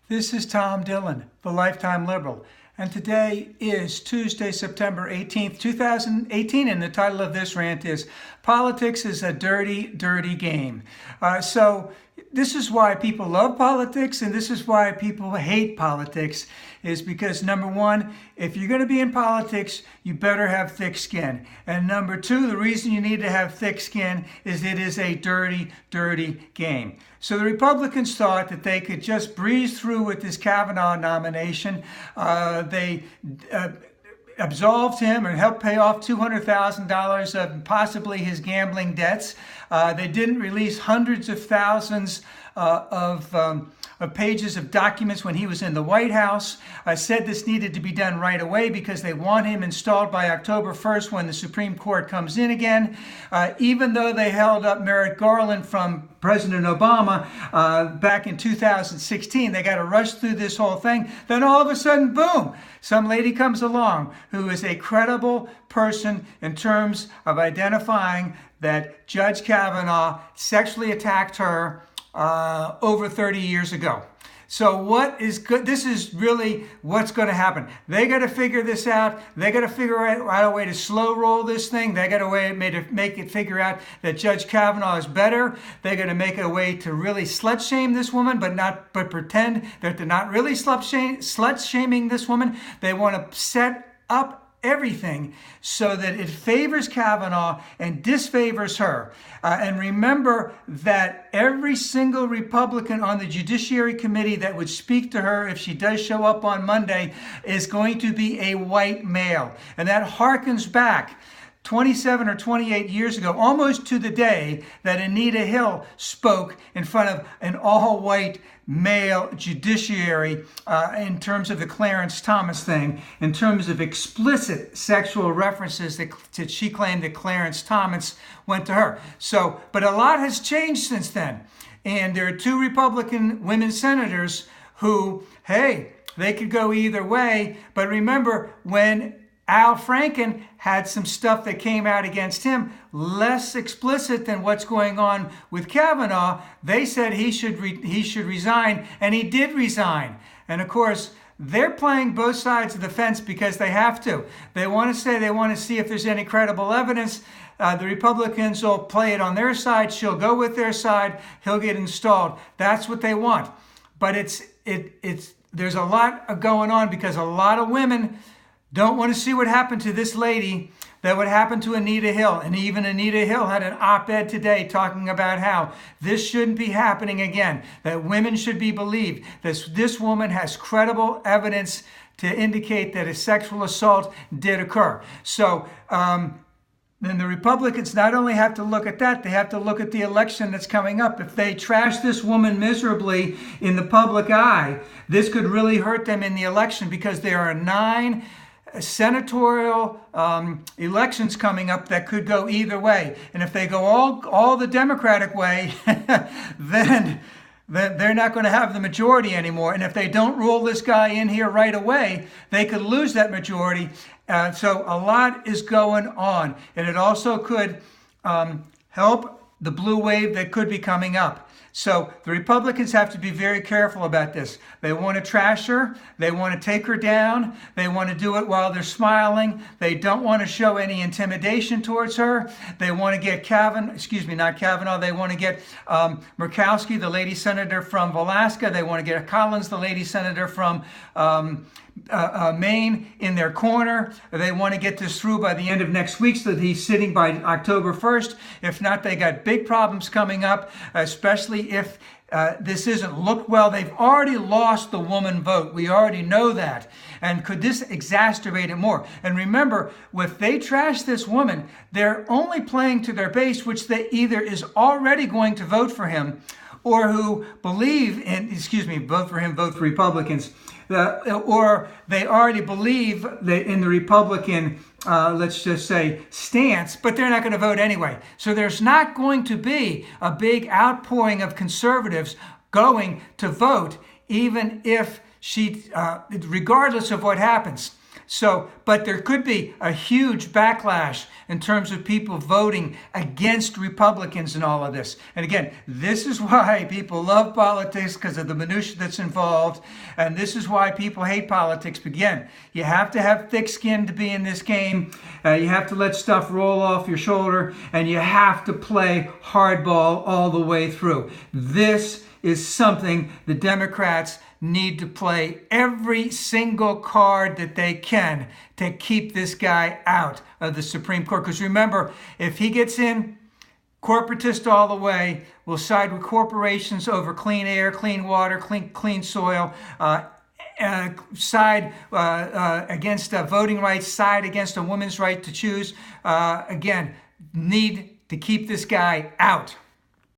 This is Tom Dillon, the Lifetime Liberal, and today is Tuesday, September 18th, 2018, and the title of this rant is Politics is a Dirty, Dirty Game. So this is why people love politics, and this is why people hate politics, is because number one, if you're going to be in politics, you better have thick skin. And number two, the reason you need to have thick skin is it is a dirty, dirty game. So the Republicans thought that they could just breeze through with this Kavanaugh nomination. They absolved him and helped pay off $200,000 of possibly his gambling debts. They didn't release hundreds of thousands of pages of documents when he was in the White House. Said this needed to be done right away because they want him installed by October 1st when the Supreme Court comes in again. Even though they held up Merrick Garland from President Obama back in 2016, they got to rush through this whole thing. Then all of a sudden, boom, some lady comes along who is a credible person in terms of identifying that Judge Kavanaugh sexually attacked her over 30 years ago. So what is good? This is really what's going to happen. They got to figure this out. They got to figure out a way to slow roll this thing. They got a way to make it figure out that Judge Kavanaugh is better. They're going to make a way to really slut shame this woman, but pretend that they're not really slut shaming this woman. They want to set up everything so that it favors Kavanaugh and disfavors her. And remember that every single Republican on the Judiciary Committee that would speak to her if she does show up on Monday is going to be a white male. And that harkens back 27 or 28 years ago, almost to the day that Anita Hill spoke in front of an all-white male judiciary in terms of the Clarence Thomas thing, in terms of explicit sexual references that she claimed that Clarence Thomas went to her. So, but a lot has changed since then. And there are two Republican women senators who, hey, they could go either way. But remember, when Al Franken had some stuff that came out against him, less explicit than what's going on with Kavanaugh. They said he should resign, and he did resign. And of course, they're playing both sides of the fence because they have to. They want to say they want to see if there's any credible evidence. The Republicans will play it on their side. She'll go with their side. He'll get installed. That's what they want. But there's a lot going on because a lot of women don't want to see what happened to this lady, that would happen to Anita Hill. And even Anita Hill had an op-ed today talking about how this shouldn't be happening again, that women should be believed, that this woman has credible evidence to indicate that a sexual assault did occur. So then the Republicans not only have to look at that, they have to look at the election that's coming up. If they trash this woman miserably in the public eye, this could really hurt them in the election because there are 9 senatorial elections coming up that could go either way. And if they go all the Democratic way, then they're not going to have the majority anymore. And if they don't rule this guy in here right away, they could lose that majority. So a lot is going on. And it also could help the blue wave that could be coming up. So the Republicans have to be very careful about this. They want to trash her. They want to take her down. They want to do it while they're smiling. They don't want to show any intimidation towards her. They want to get not Kavanaugh. They want to get Murkowski, the lady senator from Alaska. They want to get Collins, the lady senator from Maine, in their corner. They want to get this through by the end of next week so that he's sitting by October 1st. If not, they got big problems coming up, especially if this isn't looked well. They've already lost the woman vote. We already know that. And could this exacerbate it more? And remember, if they trash this woman, they're only playing to their base, which they either is already going to vote for him or who believe in, vote for him, vote for Republicans. Or they already believe that in the Republican, let's just say, stance, but they're not going to vote anyway. So there's not going to be a big outpouring of conservatives going to vote, even if regardless of what happens. So, but there could be a huge backlash in terms of people voting against Republicans and all of this. And again, this is why people love politics, because of the minutia that's involved. And this is why people hate politics. But again, you have to have thick skin to be in this game. You have to let stuff roll off your shoulder, and you have to play hardball all the way through. This is something the Democrats need to play every single card that they can to keep this guy out of the Supreme Court. Because remember, if he gets in, corporatist all the way, will side with corporations over clean air, clean water, clean soil, side against voting rights, side against a woman's right to choose. Again, need to keep this guy out.